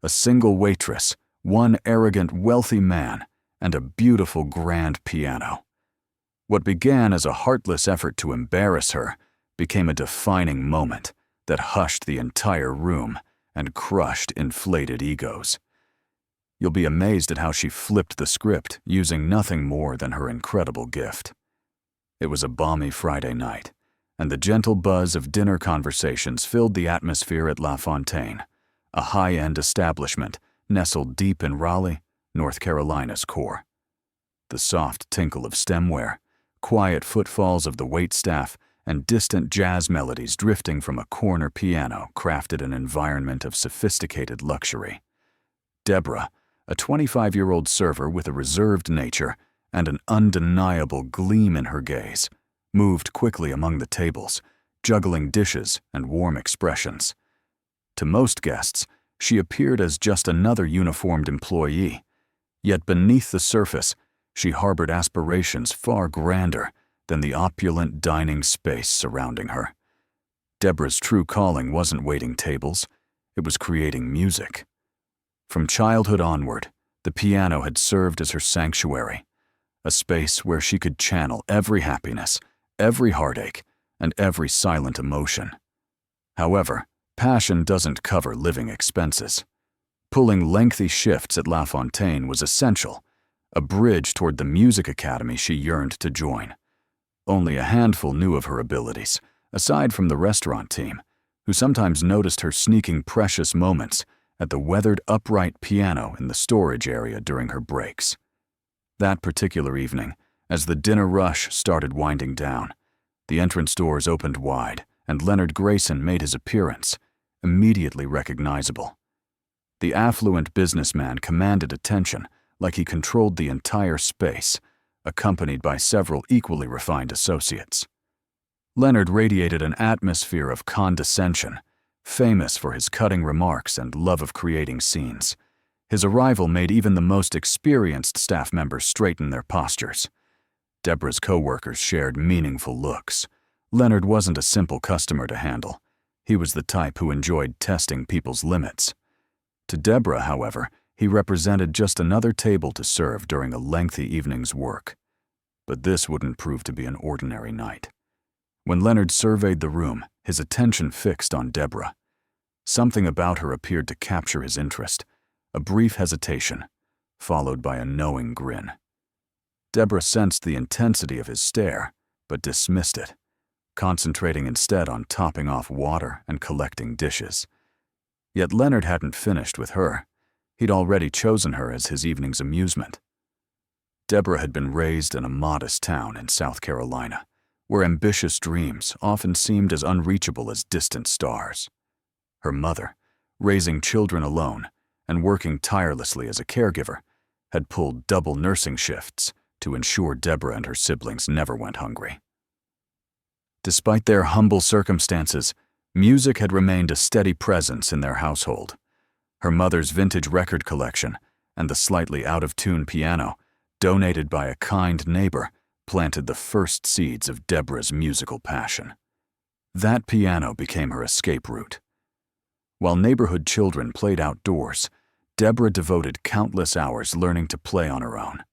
A single waitress, one arrogant, wealthy man, and a beautiful grand piano. What began as a heartless effort to embarrass her became a defining moment that hushed the entire room and crushed inflated egos. You'll be amazed at how she flipped the script using nothing more than her incredible gift. It was a balmy Friday night, and the gentle buzz of dinner conversations filled the atmosphere at La Fontaine, a high-end establishment nestled deep in Raleigh, North Carolina's core. The soft tinkle of stemware, quiet footfalls of the waitstaff, and distant jazz melodies drifting from a corner piano crafted an environment of sophisticated luxury. Deborah, a 25-year-old server with a reserved nature and an undeniable gleam in her gaze, moved quickly among the tables, juggling dishes and warm expressions. To most guests, she appeared as just another uniformed employee, yet beneath the surface, she harbored aspirations far grander than the opulent dining space surrounding her. Deborah's true calling wasn't waiting tables, it was creating music. From childhood onward, the piano had served as her sanctuary, a space where she could channel every happiness, every heartache, and every silent emotion. However, passion doesn't cover living expenses. Pulling lengthy shifts at La Fontaine was essential, a bridge toward the music academy she yearned to join. Only a handful knew of her abilities, aside from the restaurant team, who sometimes noticed her sneaking precious moments at the weathered upright piano in the storage area during her breaks. That particular evening, as the dinner rush started winding down, the entrance doors opened wide and Leonard Grayson made his appearance, immediately recognizable. The affluent businessman commanded attention like he controlled the entire space, accompanied by several equally refined associates. Leonard radiated an atmosphere of condescension, famous for his cutting remarks and love of creating scenes. His arrival made even the most experienced staff members straighten their postures. Deborah's co-workers shared meaningful looks. Leonard wasn't a simple customer to handle. He was the type who enjoyed testing people's limits. To Deborah, however, he represented just another table to serve during a lengthy evening's work. But this wouldn't prove to be an ordinary night. When Leonard surveyed the room, his attention fixed on Deborah. Something about her appeared to capture his interest, a brief hesitation, followed by a knowing grin. Deborah sensed the intensity of his stare, but dismissed it, concentrating instead on topping off water and collecting dishes. Yet Leonard hadn't finished with her. He'd already chosen her as his evening's amusement. Deborah had been raised in a modest town in South Carolina, where ambitious dreams often seemed as unreachable as distant stars. Her mother, raising children alone and working tirelessly as a caregiver, had pulled double nursing shifts to ensure Deborah and her siblings never went hungry. Despite their humble circumstances, music had remained a steady presence in their household. Her mother's vintage record collection and the slightly out-of-tune piano, donated by a kind neighbor, planted the first seeds of Deborah's musical passion. That piano became her escape route. While neighborhood children played outdoors, Deborah devoted countless hours learning to play on her own.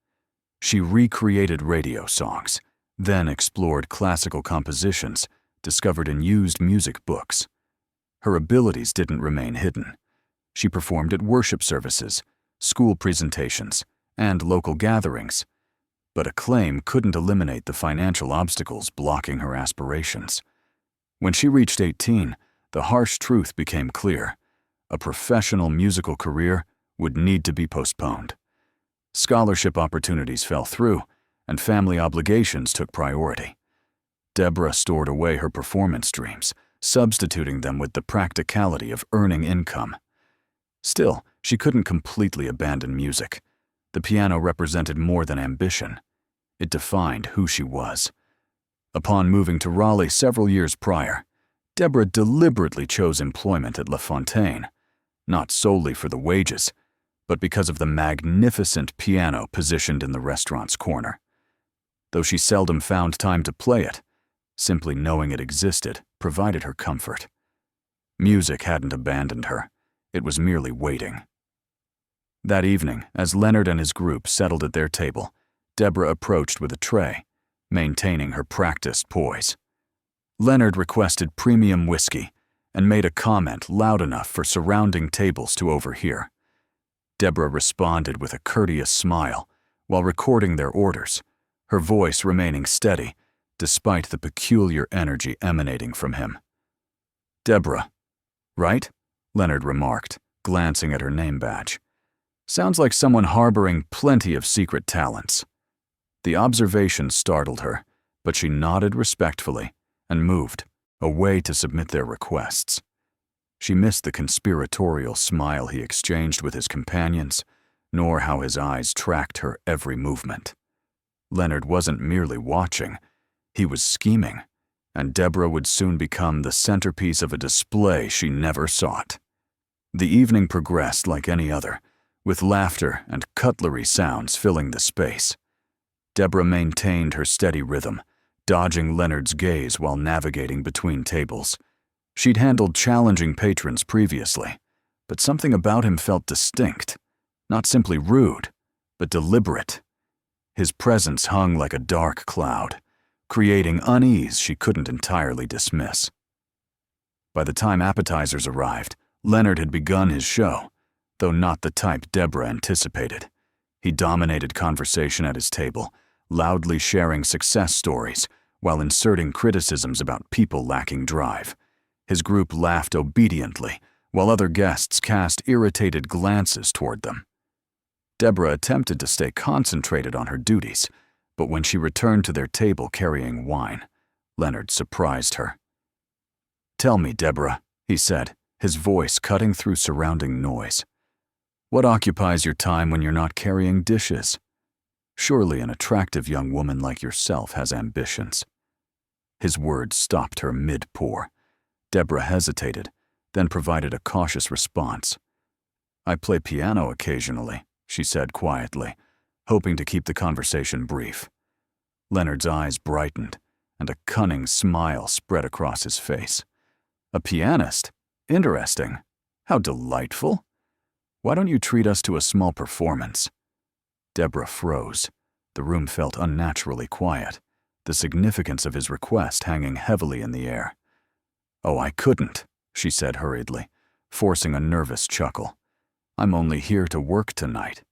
She recreated radio songs, then explored classical compositions discovered in used music books. Her abilities didn't remain hidden. She performed at worship services, school presentations, and local gatherings. But acclaim couldn't eliminate the financial obstacles blocking her aspirations. When she reached 18, the harsh truth became clear. A professional musical career would need to be postponed. Scholarship opportunities fell through, and family obligations took priority. Deborah stored away her performance dreams, substituting them with the practicality of earning income. Still, she couldn't completely abandon music. The piano represented more than ambition. It defined who she was. Upon moving to Raleigh several years prior, Deborah deliberately chose employment at La Fontaine, not solely for the wages, but because of the magnificent piano positioned in the restaurant's corner. Though she seldom found time to play it, simply knowing it existed provided her comfort. Music hadn't abandoned her. It was merely waiting, That evening, as Leonard and his group settled at their table, Deborah approached with a tray, maintaining her practiced poise. Leonard requested premium whiskey and made a comment loud enough for surrounding tables to overhear. Deborah responded with a courteous smile while recording their orders, her voice remaining steady despite the peculiar energy emanating from him. "Deborah, right?" Leonard remarked, glancing at her name badge. "Sounds like someone harboring plenty of secret talents." The observation startled her, but she nodded respectfully and moved away to submit their requests. She missed the conspiratorial smile he exchanged with his companions, nor how his eyes tracked her every movement. Leonard wasn't merely watching, he was scheming, and Deborah would soon become the centerpiece of a display she never sought. The evening progressed like any other, with laughter and cutlery sounds filling the space. Deborah maintained her steady rhythm, dodging Leonard's gaze while navigating between tables. She'd handled challenging patrons previously, but something about him felt distinct, not simply rude, but deliberate. His presence hung like a dark cloud, creating unease she couldn't entirely dismiss. By the time appetizers arrived, Leonard had begun his show, though not the type Deborah anticipated. He dominated conversation at his table, loudly sharing success stories while inserting criticisms about people lacking drive. His group laughed obediently, while other guests cast irritated glances toward them. Deborah attempted to stay concentrated on her duties, but when she returned to their table carrying wine, Leonard surprised her. "Tell me, Deborah," he said, his voice cutting through surrounding noise. "What occupies your time when you're not carrying dishes? Surely an attractive young woman like yourself has ambitions." His words stopped her mid-pour. Deborah hesitated, then provided a cautious response. "I play piano occasionally," she said quietly, hoping to keep the conversation brief. Leonard's eyes brightened, and a cunning smile spread across his face. "A pianist? Interesting. How delightful. Why don't you treat us to a small performance?" Deborah froze. The room felt unnaturally quiet, the significance of his request hanging heavily in the air. "Oh, I couldn't," she said hurriedly, forcing a nervous chuckle. "I'm only here to work tonight."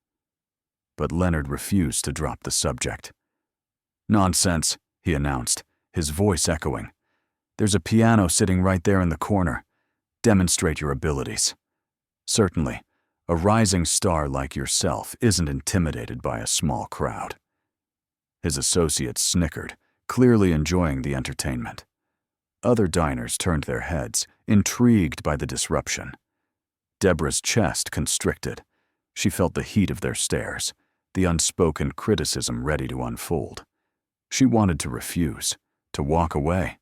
But Leonard refused to drop the subject. "Nonsense," he announced, his voice echoing. "There's a piano sitting right there in the corner. Demonstrate your abilities. Certainly, a rising star like yourself isn't intimidated by a small crowd." His associates snickered, clearly enjoying the entertainment. Other diners turned their heads, intrigued by the disruption. Deborah's chest constricted. She felt the heat of their stares, the unspoken criticism ready to unfold. She wanted to refuse, to walk away,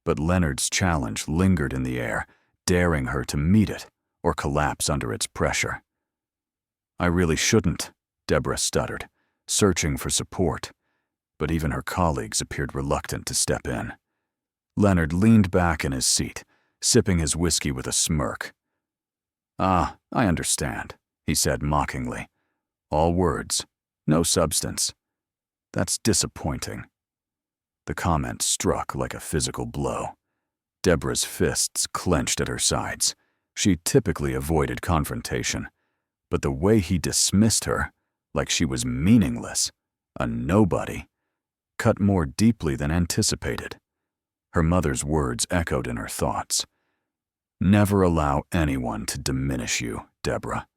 but Leonard's challenge lingered in the air, daring her to meet it or collapse under its pressure. "I really shouldn't," Deborah stuttered, searching for support, but even her colleagues appeared reluctant to step in. Leonard leaned back in his seat, sipping his whiskey with a smirk. "Ah, I understand," he said mockingly. "All words, no substance. That's disappointing." The comment struck like a physical blow. Deborah's fists clenched at her sides. She typically avoided confrontation, but the way he dismissed her, like she was meaningless, a nobody, cut more deeply than anticipated. Her mother's words echoed in her thoughts. "Never allow anyone to diminish you, Deborah.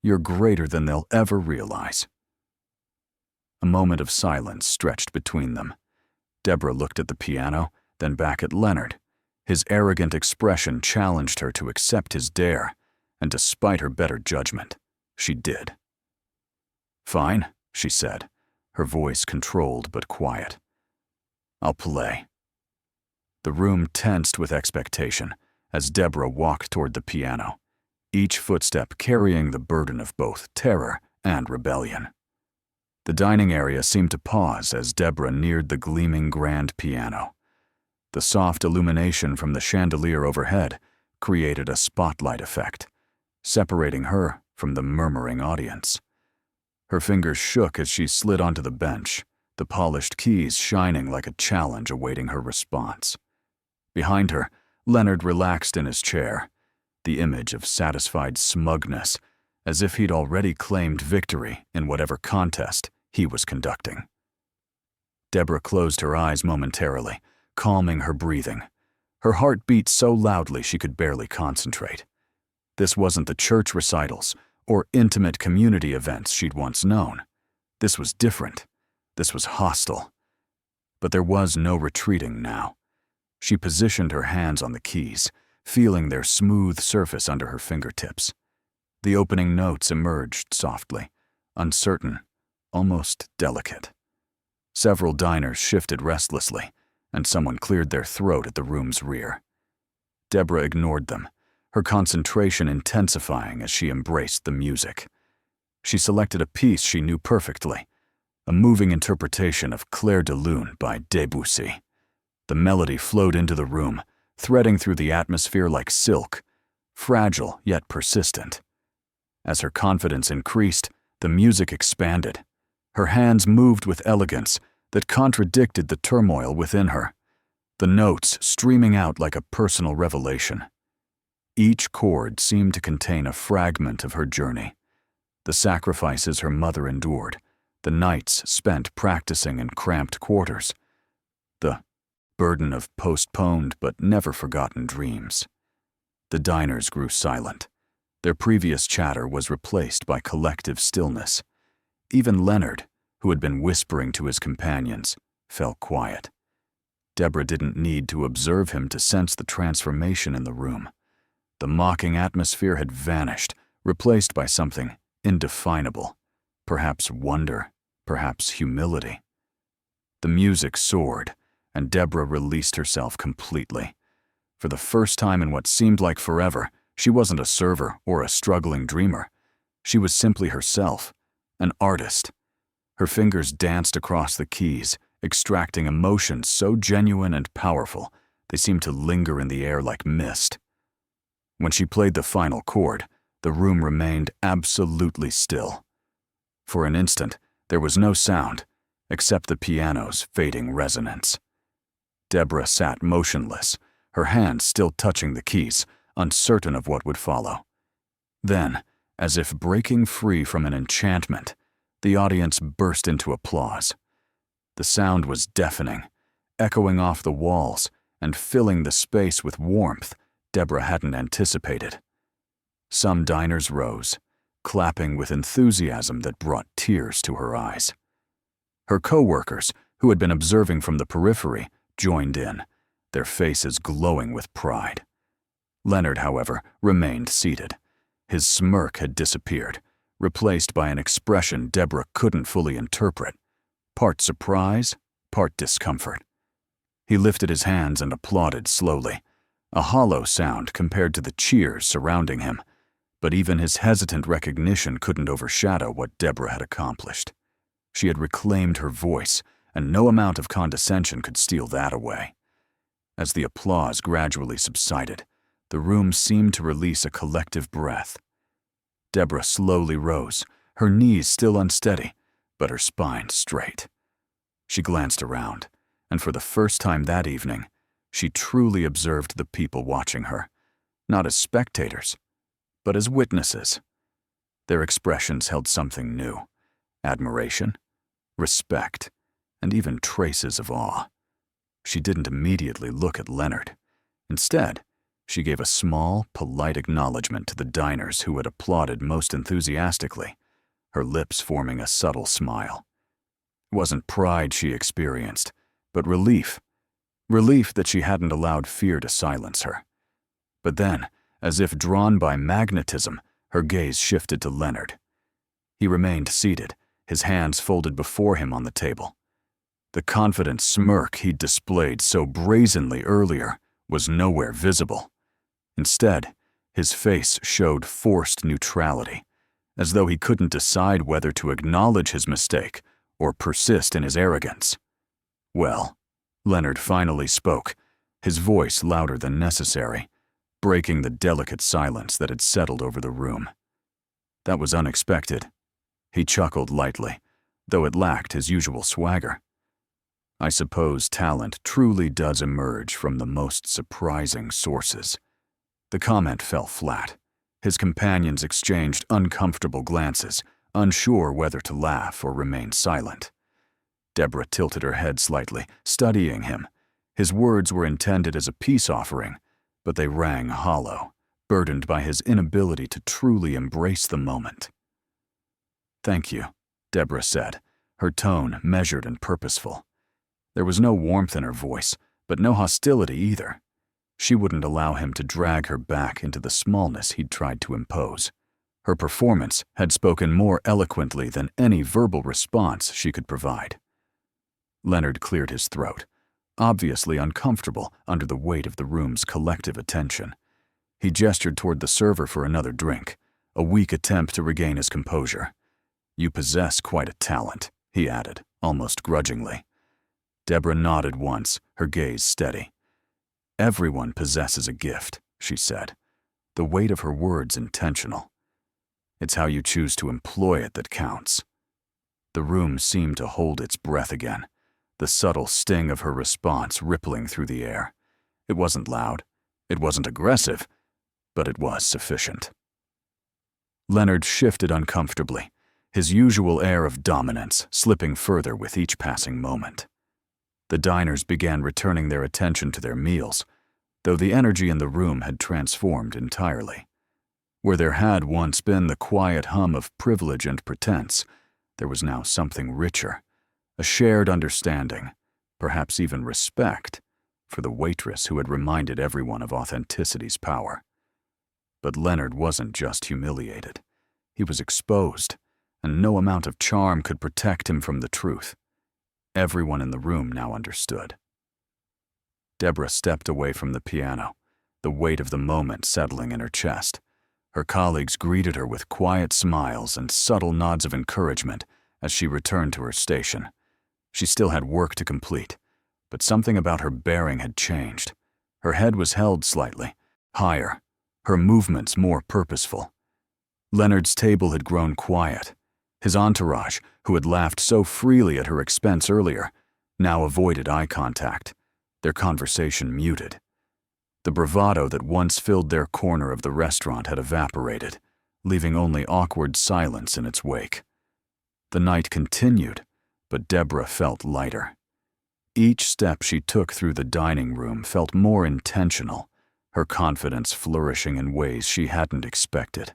You're greater than they'll ever realize." A moment of silence stretched between them. Deborah looked at the piano, then back at Leonard. His arrogant expression challenged her to accept his dare, and despite her better judgment, she did. "Fine," she said, her voice controlled but quiet. "I'll play." The room tensed with expectation as Deborah walked toward the piano, each footstep carrying the burden of both terror and rebellion. The dining area seemed to pause as Deborah neared the gleaming grand piano. The soft illumination from the chandelier overhead created a spotlight effect, separating her from the murmuring audience. Her fingers shook as she slid onto the bench, the polished keys shining like a challenge awaiting her response. Behind her, Leonard relaxed in his chair, the image of satisfied smugness, as if he'd already claimed victory in whatever contest he was conducting. Deborah closed her eyes momentarily, calming her breathing. Her heart beat so loudly she could barely concentrate. This wasn't the church recitals or intimate community events she'd once known. This was different. This was hostile. But there was no retreating now. She positioned her hands on the keys, feeling their smooth surface under her fingertips. The opening notes emerged softly, uncertain, almost delicate. Several diners shifted restlessly, and someone cleared their throat at the room's rear. Deborah ignored them, her concentration intensifying as she embraced the music. She selected a piece she knew perfectly, a moving interpretation of Clair de Lune by Debussy. The melody flowed into the room, threading through the atmosphere like silk, fragile yet persistent. As her confidence increased, the music expanded. Her hands moved with elegance that contradicted the turmoil within her, the notes streaming out like a personal revelation. Each chord seemed to contain a fragment of her journey, the sacrifices her mother endured, the nights spent practicing in cramped quarters, the burden of postponed but never forgotten dreams. The diners grew silent. Their previous chatter was replaced by collective stillness. Even Leonard, who had been whispering to his companions, fell quiet. Deborah didn't need to observe him to sense the transformation in the room. The mocking atmosphere had vanished, replaced by something indefinable, perhaps wonder, perhaps humility. The music soared, and Deborah released herself completely. For the first time in what seemed like forever, she wasn't a server or a struggling dreamer. She was simply herself, an artist. Her fingers danced across the keys, extracting emotions so genuine and powerful they seemed to linger in the air like mist. When she played the final chord, the room remained absolutely still. For an instant, there was no sound, except the piano's fading resonance. Deborah sat motionless, her hands still touching the keys, uncertain of what would follow. Then, as if breaking free from an enchantment, the audience burst into applause. The sound was deafening, echoing off the walls and filling the space with warmth Deborah hadn't anticipated. Some diners rose, clapping with enthusiasm that brought tears to her eyes. Her co-workers, who had been observing from the periphery, joined in, their faces glowing with pride. Leonard, however, remained seated. His smirk had disappeared, replaced by an expression Deborah couldn't fully interpret, part surprise, part discomfort. He lifted his hands and applauded slowly, a hollow sound compared to the cheers surrounding him, but even his hesitant recognition couldn't overshadow what Deborah had accomplished. She had reclaimed her voice, and no amount of condescension could steal that away. As the applause gradually subsided, the room seemed to release a collective breath. Deborah slowly rose, her knees still unsteady, but her spine straight. She glanced around, and for the first time that evening, she truly observed the people watching her, not as spectators, but as witnesses. Their expressions held something new: admiration, respect, and even traces of awe. She didn't immediately look at Leonard. Instead, she gave a small, polite acknowledgement to the diners who had applauded most enthusiastically, her lips forming a subtle smile. It wasn't pride she experienced, but relief. Relief that she hadn't allowed fear to silence her. But then, as if drawn by magnetism, her gaze shifted to Leonard. He remained seated, his hands folded before him on the table. The confident smirk he'd displayed so brazenly earlier was nowhere visible. Instead, his face showed forced neutrality, as though he couldn't decide whether to acknowledge his mistake or persist in his arrogance. "Well," Leonard finally spoke, his voice louder than necessary, breaking the delicate silence that had settled over the room. That was unexpected. He chuckled lightly, though it lacked his usual swagger. I suppose talent truly does emerge from the most surprising sources. The comment fell flat. His companions exchanged uncomfortable glances, unsure whether to laugh or remain silent. Deborah tilted her head slightly, studying him. His words were intended as a peace offering, but they rang hollow, burdened by his inability to truly embrace the moment. "Thank you," Deborah said, her tone measured and purposeful. There was no warmth in her voice, but no hostility either. She wouldn't allow him to drag her back into the smallness he'd tried to impose. Her performance had spoken more eloquently than any verbal response she could provide. Leonard cleared his throat, obviously uncomfortable under the weight of the room's collective attention. He gestured toward the server for another drink, a weak attempt to regain his composure. "You possess quite a talent," he added, almost grudgingly. Deborah nodded once, her gaze steady. "Everyone possesses a gift," she said, the weight of her words intentional. "It's how you choose to employ it that counts." The room seemed to hold its breath again, the subtle sting of her response rippling through the air. It wasn't loud, it wasn't aggressive, but it was sufficient. Leonard shifted uncomfortably, his usual air of dominance slipping further with each passing moment. The diners began returning their attention to their meals, though the energy in the room had transformed entirely. Where there had once been the quiet hum of privilege and pretense, there was now something richer, a shared understanding, perhaps even respect, for the waitress who had reminded everyone of authenticity's power. But Leonard wasn't just humiliated. He was exposed, and no amount of charm could protect him from the truth. Everyone in the room now understood. Deborah stepped away from the piano, the weight of the moment settling in her chest. Her colleagues greeted her with quiet smiles and subtle nods of encouragement as she returned to her station. She still had work to complete, but something about her bearing had changed. Her head was held slightly, higher, her movements more purposeful. Leonard's table had grown quiet. His entourage, who had laughed so freely at her expense earlier, now avoided eye contact, their conversation muted. The bravado that once filled their corner of the restaurant had evaporated, leaving only awkward silence in its wake. The night continued, but Deborah felt lighter. Each step she took through the dining room felt more intentional, her confidence flourishing in ways she hadn't expected.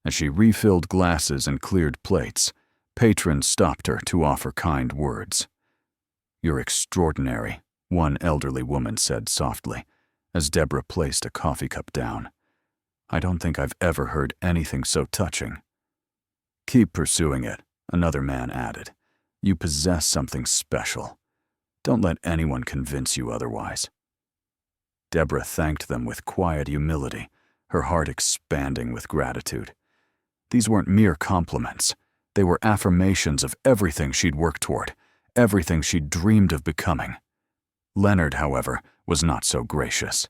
As she refilled glasses and cleared plates, patrons stopped her to offer kind words. "You're extraordinary," one elderly woman said softly, as Deborah placed a coffee cup down. "I don't think I've ever heard anything so touching." "Keep pursuing it," another man added. "You possess something special. Don't let anyone convince you otherwise." Deborah thanked them with quiet humility, her heart expanding with gratitude. These weren't mere compliments. They were affirmations of everything she'd worked toward, everything she'd dreamed of becoming. Leonard, however, was not so gracious.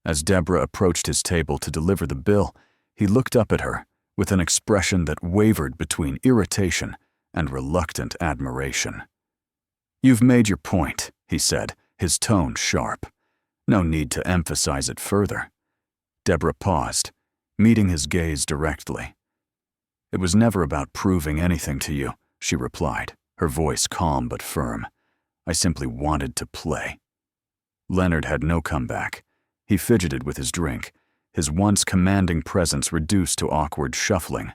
As Deborah approached his table to deliver the bill, he looked up at her with an expression that wavered between irritation and reluctant admiration. "You've made your point," he said, his tone sharp. "No need to emphasize it further." Deborah paused, meeting his gaze directly. "It was never about proving anything to you," she replied, her voice calm but firm. "I simply wanted to play." Leonard had no comeback. He fidgeted with his drink, his once commanding presence reduced to awkward shuffling.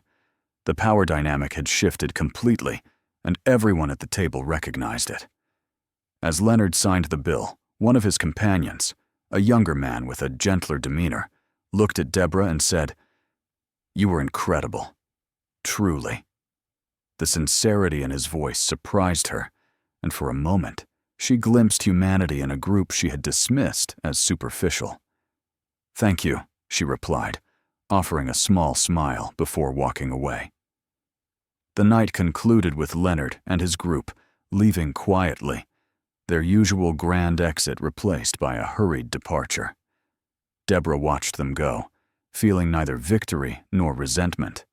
The power dynamic had shifted completely, and everyone at the table recognized it. As Leonard signed the bill, one of his companions, a younger man with a gentler demeanor, looked at Deborah and said, "You were incredible. Truly." The sincerity in his voice surprised her, and for a moment, she glimpsed humanity in a group she had dismissed as superficial. "Thank you," she replied, offering a small smile before walking away. The night concluded with Leonard and his group leaving quietly, their usual grand exit replaced by a hurried departure. Deborah watched them go, feeling neither victory nor resentment.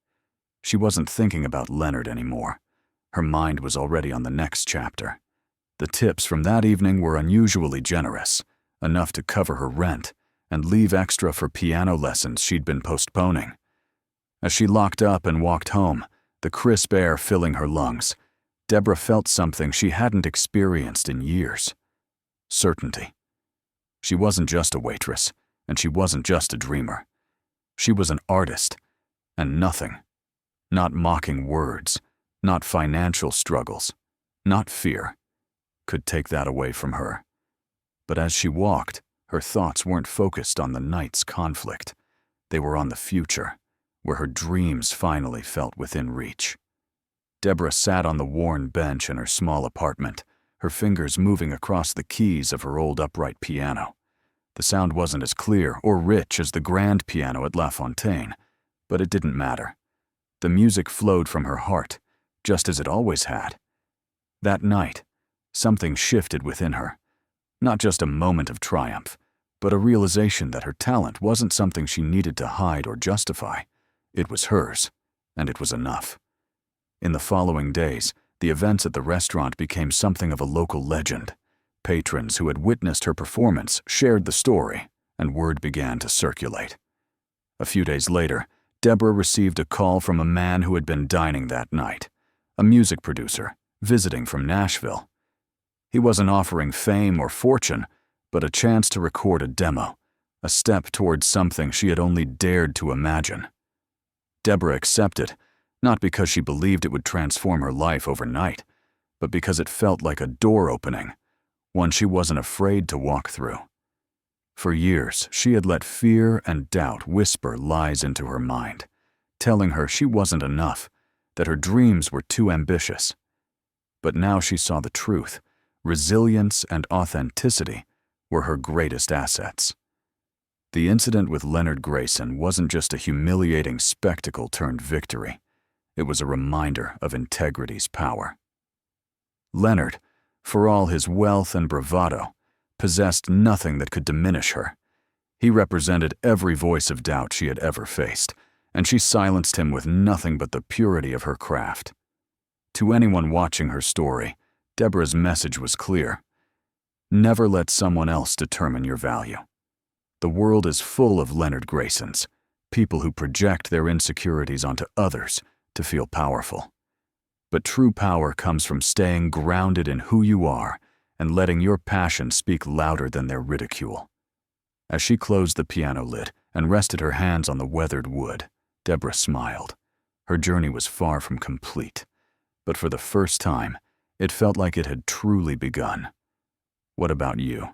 She wasn't thinking about Leonard anymore. Her mind was already on the next chapter. The tips from that evening were unusually generous, enough to cover her rent and leave extra for piano lessons she'd been postponing. As she locked up and walked home, the crisp air filling her lungs, Deborah felt something she hadn't experienced in years. Certainty. She wasn't just a waitress, and she wasn't just a dreamer. She was an artist, and nothing, not mocking words, not financial struggles, not fear, could take that away from her. But as she walked, her thoughts weren't focused on the night's conflict. They were on the future, where her dreams finally felt within reach. Deborah sat on the worn bench in her small apartment, her fingers moving across the keys of her old upright piano. The sound wasn't as clear or rich as the grand piano at La Fontaine, but it didn't matter. The music flowed from her heart, just as it always had. That night, something shifted within her. Not just a moment of triumph, but a realization that her talent wasn't something she needed to hide or justify. It was hers, and it was enough. In the following days, the events at the restaurant became something of a local legend. Patrons who had witnessed her performance shared the story, and word began to circulate. A few days later, Deborah received a call from a man who had been dining that night, a music producer visiting from Nashville. He wasn't offering fame or fortune, but a chance to record a demo, a step towards something she had only dared to imagine. Deborah accepted, not because she believed it would transform her life overnight, but because it felt like a door opening, one she wasn't afraid to walk through. For years, she had let fear and doubt whisper lies into her mind, telling her she wasn't enough, that her dreams were too ambitious. But now she saw the truth. Resilience and authenticity were her greatest assets. The incident with Leonard Grayson wasn't just a humiliating spectacle turned victory. It was a reminder of integrity's power. Leonard, for all his wealth and bravado, possessed nothing that could diminish her. He represented every voice of doubt she had ever faced, and she silenced him with nothing but the purity of her craft. To anyone watching her story, Deborah's message was clear. Never let someone else determine your value. The world is full of Leonard Graysons, people who project their insecurities onto others to feel powerful. But true power comes from staying grounded in who you are and letting your passion speak louder than their ridicule. As she closed the piano lid and rested her hands on the weathered wood, Deborah smiled. Her journey was far from complete, but for the first time, it felt like it had truly begun. What about you?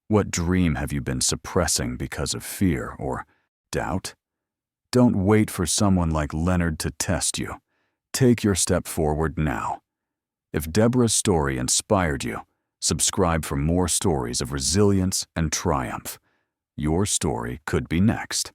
What dream have you been suppressing because of fear or doubt? Don't wait for someone like Leonard to test you. Take your step forward now. If Deborah's story inspired you, subscribe for more stories of resilience and triumph. Your story could be next.